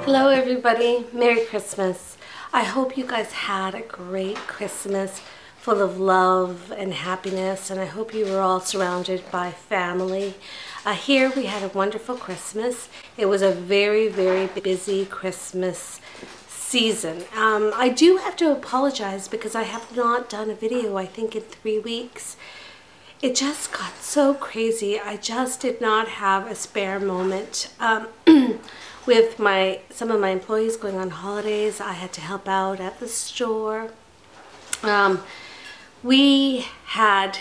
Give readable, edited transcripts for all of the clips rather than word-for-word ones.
Hello everybody, Merry Christmas. I hope you guys had a great Christmas full of love and happiness, and I hope you were all surrounded by family. Here we had a wonderful Christmas. It was a very, very busy Christmas season. I do have to apologize because I have not done a video, I think, in 3 weeks. It just got so crazy. I just did not have a spare moment. With some of my employees going on holidays, I had to help out at the store. We had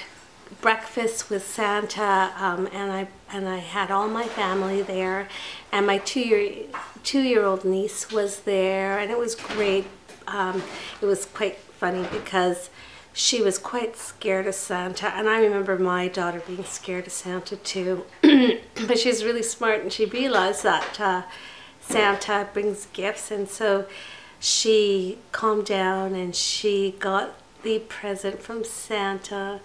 breakfast with Santa, and I had all my family there, and my two-year-old niece was there, and it was great. It was quite funny because she was quite scared of Santa, and I remember my daughter being scared of Santa too. But she's really smart, and she realized that Santa brings gifts, and so she calmed down and she got the present from Santa,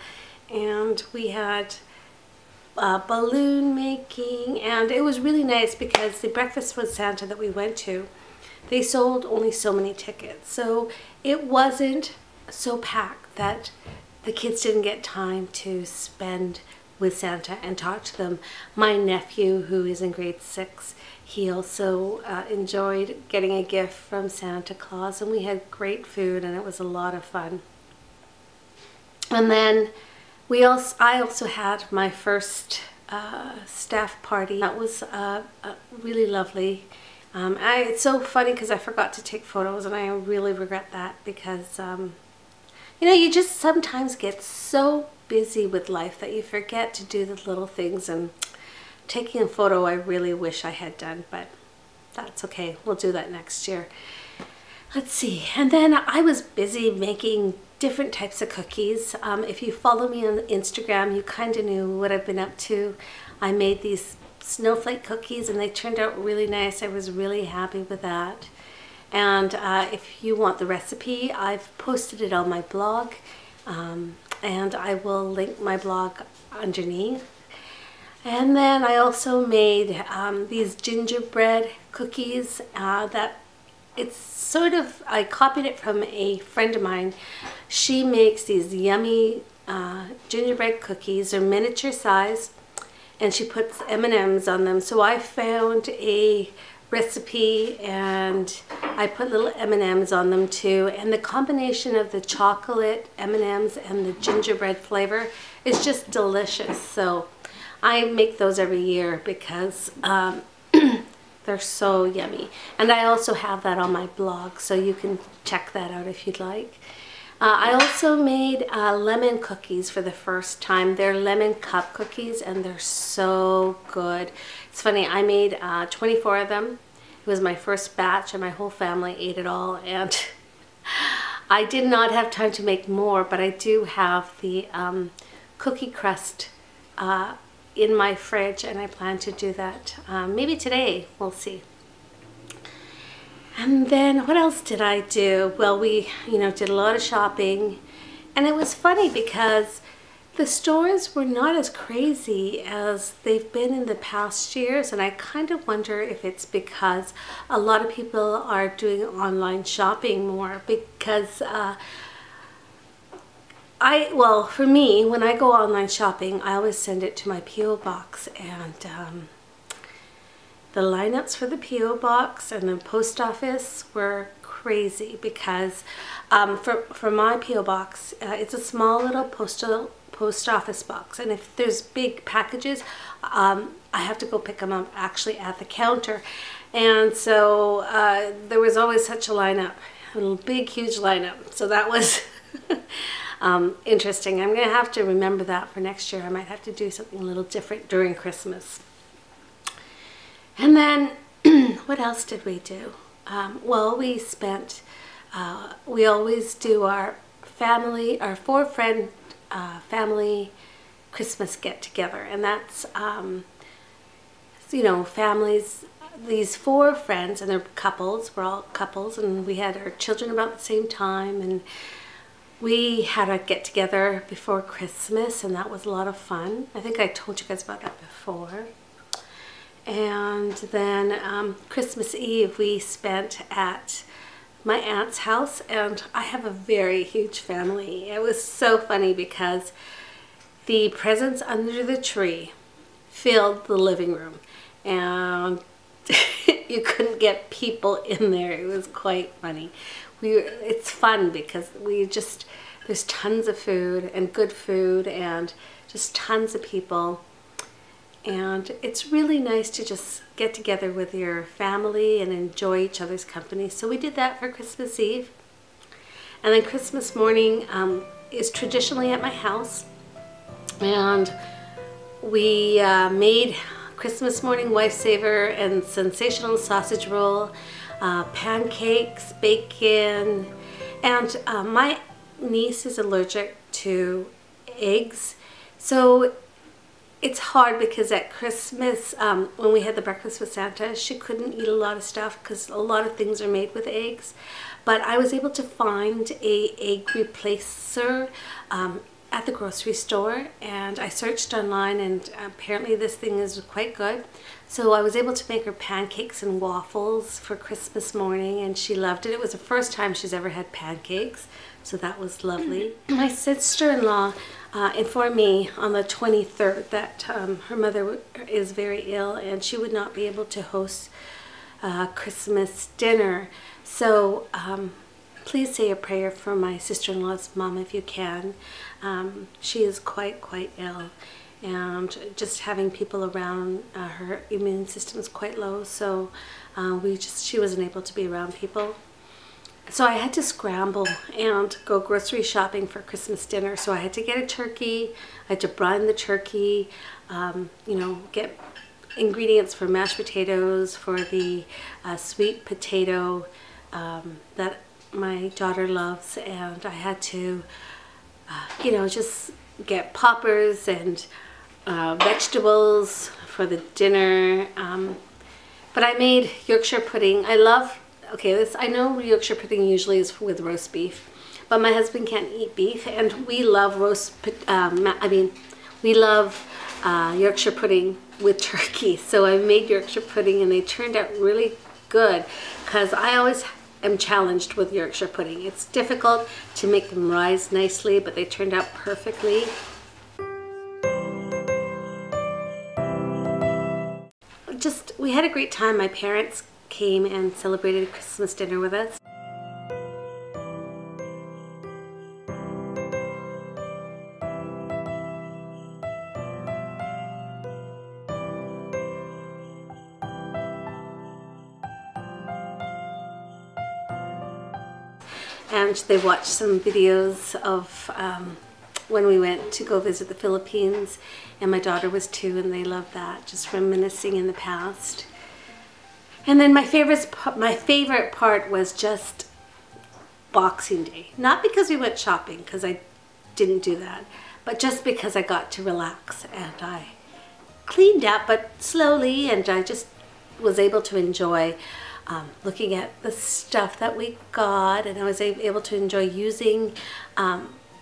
and we had balloon making, and it was really nice because the breakfast with Santa that we went to, they sold only so many tickets, so it wasn't so packed that the kids didn't get time to spend with Santa and talk to them. My nephew, who is in grade 6, he also enjoyed getting a gift from Santa Claus, and we had great food, and it was a lot of fun. And then I also had my first staff party. That was really lovely. It's so funny because I forgot to take photos, and I really regret that because you know, you just sometimes get so busy with life that you forget to do the little things, and taking a photo I really wish I had done, but that's okay. We'll do that next year. Let's see. And then I was busy making different types of cookies. If you follow me on Instagram, you kind of knew what I've been up to. I made these snowflake cookies, and they turned out really nice. I was really happy with that. And if you want the recipe, I've posted it on my blog, and I will link my blog underneath. And then I also made these gingerbread cookies that it's sort of, I copied it from a friend of mine. She makes these yummy gingerbread cookies. They're miniature size, and she puts M&Ms on them. So I found a recipe, and I put little M&Ms on them too, and the combination of the chocolate M&Ms and the gingerbread flavor is just delicious. So I make those every year because they're so yummy, and I also have that on my blog, so you can check that out if you'd like. I also made lemon cookies for the first time. They're lemon cup cookies, and they're so good. It's funny, I made 24 of them. It was my first batch, and my whole family ate it all, and I did not have time to make more, but I do have the cookie crust in my fridge, and I plan to do that maybe today. We'll see. And then what else did I do? Well, we did a lot of shopping, and it was funny because the stores were not as crazy as they've been in the past years, and I kind of wonder if it's because a lot of people are doing online shopping more, because well, for me, when I go online shopping, I always send it to my P.O. box, and the lineups for the P.O. box and the post office were crazy because for my P.O. box, it's a small little post office box, and if there's big packages, I have to go pick them up actually at the counter, and so there was always such a lineup, a big huge lineup, so that was interesting. I'm gonna have to remember that for next year. I might have to do something a little different during Christmas. And then what else did we do? Well, we spent, we always do our 4-friend family Christmas get together, and that's families, these 4 friends, and they're couples, we're all couples, and we had our children about the same time, and we had a get together before Christmas, and that was a lot of fun. I think I told you guys about that before. And then Christmas Eve we spent at my aunt's house, and I have a very huge family. It was so funny because the presents under the tree filled the living room, and you couldn't get people in there. It was quite funny. It's fun because there's tons of food and good food and just tons of people. And it's really nice to just get together with your family and enjoy each other's company. So we did that for Christmas Eve. And then Christmas morning is traditionally at my house. And we made Christmas morning Lifesaver and sensational sausage roll, pancakes, bacon, and my niece is allergic to eggs. So it's hard because at Christmas, when we had the breakfast with Santa, she couldn't eat a lot of stuff because a lot of things are made with eggs. But I was able to find a egg replacer at the grocery store, and I searched online, and apparently this thing is quite good. So I was able to make her pancakes and waffles for Christmas morning, and she loved it. It was the first time she's ever had pancakes, so that was lovely. My sister-in-law informed me on the 23rd that her mother is very ill and she would not be able to host Christmas dinner. So please say a prayer for my sister-in-law's mom if you can. She is quite ill, and just having people around, her immune system is quite low, so she wasn't able to be around people. So I had to scramble and go grocery shopping for Christmas dinner. So I had to get a turkey, I had to brine the turkey, you know, get ingredients for mashed potatoes, for the sweet potato that my daughter loves, and I had to, you know, just get poppers and vegetables for the dinner. But I made Yorkshire pudding. I know Yorkshire pudding usually is with roast beef, but my husband can't eat beef, and we love Yorkshire pudding with turkey. So I made Yorkshire pudding, and they turned out really good because I always am challenged with Yorkshire pudding. It's difficult to make them rise nicely, but they turned out perfectly. We had a great time. My parents came and celebrated Christmas dinner with us. And they watched some videos of when we went to go visit the Philippines, and my daughter was 2 and they loved that, just reminiscing in the past. And then my favorite part was just Boxing Day. Not because we went shopping, because I didn't do that, but just because I got to relax, and I cleaned up, but slowly, and I just was able to enjoy looking at the stuff that we got, and I was able to enjoy using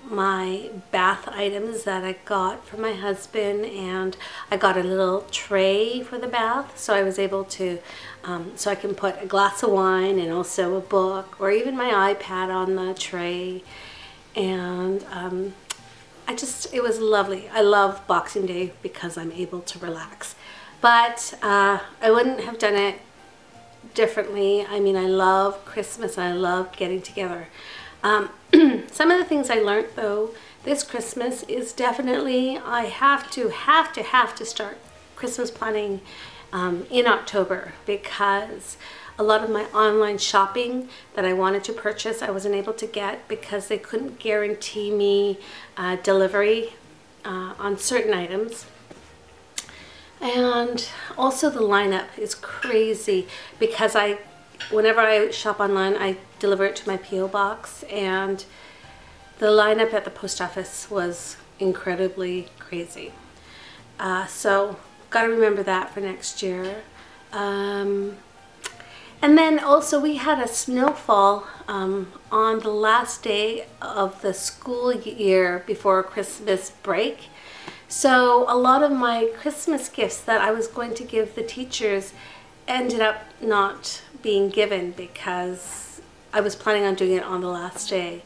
my bath items that I got from my husband, and I got a little tray for the bath, so I was able to so I can put a glass of wine and also a book or even my iPad on the tray. And it was lovely. I love Boxing Day because I'm able to relax, but I wouldn't have done it differently. I mean, I love Christmas, I love getting together. Some of the things I learned though this Christmas is definitely I have to start Christmas planning in October, because a lot of my online shopping that I wanted to purchase I wasn't able to get because they couldn't guarantee me delivery on certain items. And also the lineup is crazy because whenever I shop online, I deliver it to my P.O. box, and the lineup at the post office was incredibly crazy. So got to remember that for next year. And then also we had a snowfall on the last day of the school year before Christmas break. So a lot of my Christmas gifts that I was going to give the teachers ended up not being given because I was planning on doing it on the last day.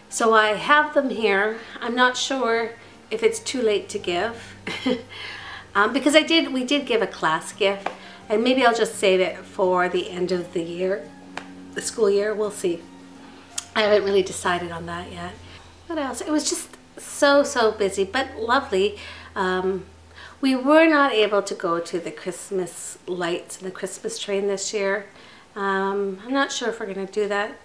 So I have them here. I'm not sure if it's too late to give because we did give a class gift, and maybe I'll just save it for the end of the year, the school year. We'll see. I haven't really decided on that yet. What else? It was just so busy, but lovely. We were not able to go to the Christmas lights and the Christmas train this year. I'm not sure if we're going to do that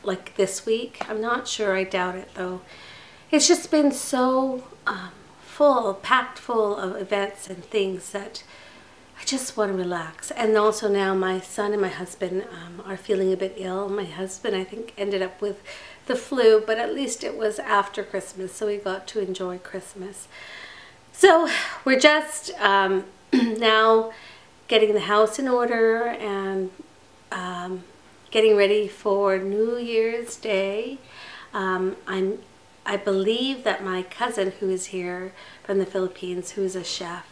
like this week. I'm not sure. I doubt it though. It's just been so packed full of events and things that I just want to relax. And also now my son and my husband are feeling a bit ill. My husband, I think, ended up with the flu, but at least it was after Christmas, so we got to enjoy Christmas. So we're just now getting the house in order and getting ready for New Year's Day. I believe that my cousin who is here from the Philippines, who is a chef,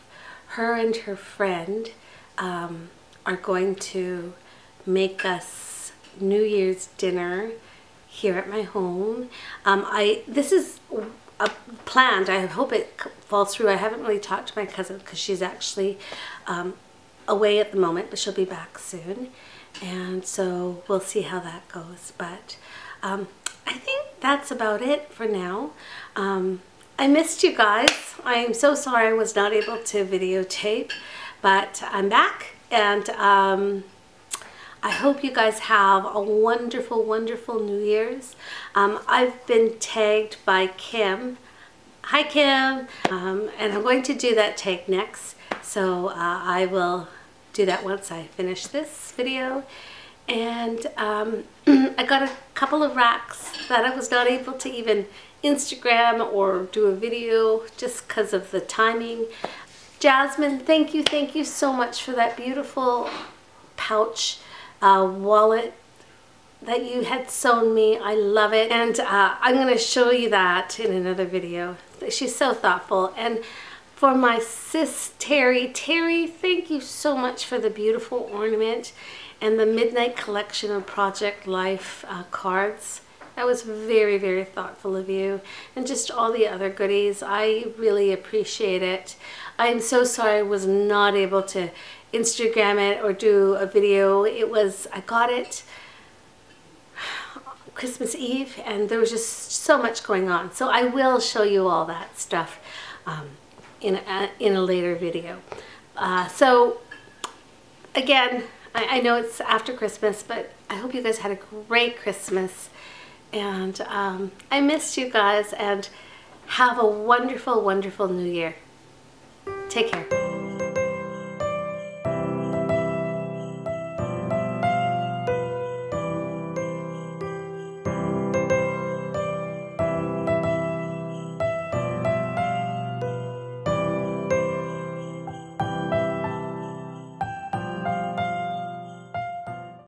her and her friend are going to make us New Year's dinner here at my home. This is planned. I hope it falls through. I haven't really talked to my cousin because she's actually away at the moment, but she'll be back soon. And so we'll see how that goes. But I think that's about it for now. I missed you guys. I'm so sorry I was not able to videotape, but I'm back, and I hope you guys have a wonderful, wonderful New Year's. I've been tagged by Kim. Hi, Kim. And I'm going to do that tag next, so I will do that once I finish this video. And I got a couple of racks that I was not able to even Instagram or do a video just because of the timing. Jasmine, thank you so much for that beautiful pouch wallet that you had sewn me. I love it, and I'm going to show you that in another video. She's so thoughtful. And for my sis Terry, thank you so much for the beautiful ornament and the Midnight Collection of Project Life cards. That was very, very thoughtful of you, and just all the other goodies. I really appreciate it. I'm so sorry I was not able to Instagram it or do a video. I got it Christmas Eve, and there was just so much going on. So I will show you all that stuff in a later video. So again, I know it's after Christmas, but I hope you guys had a great Christmas. And I missed you guys, and have a wonderful, wonderful New Year. Take care.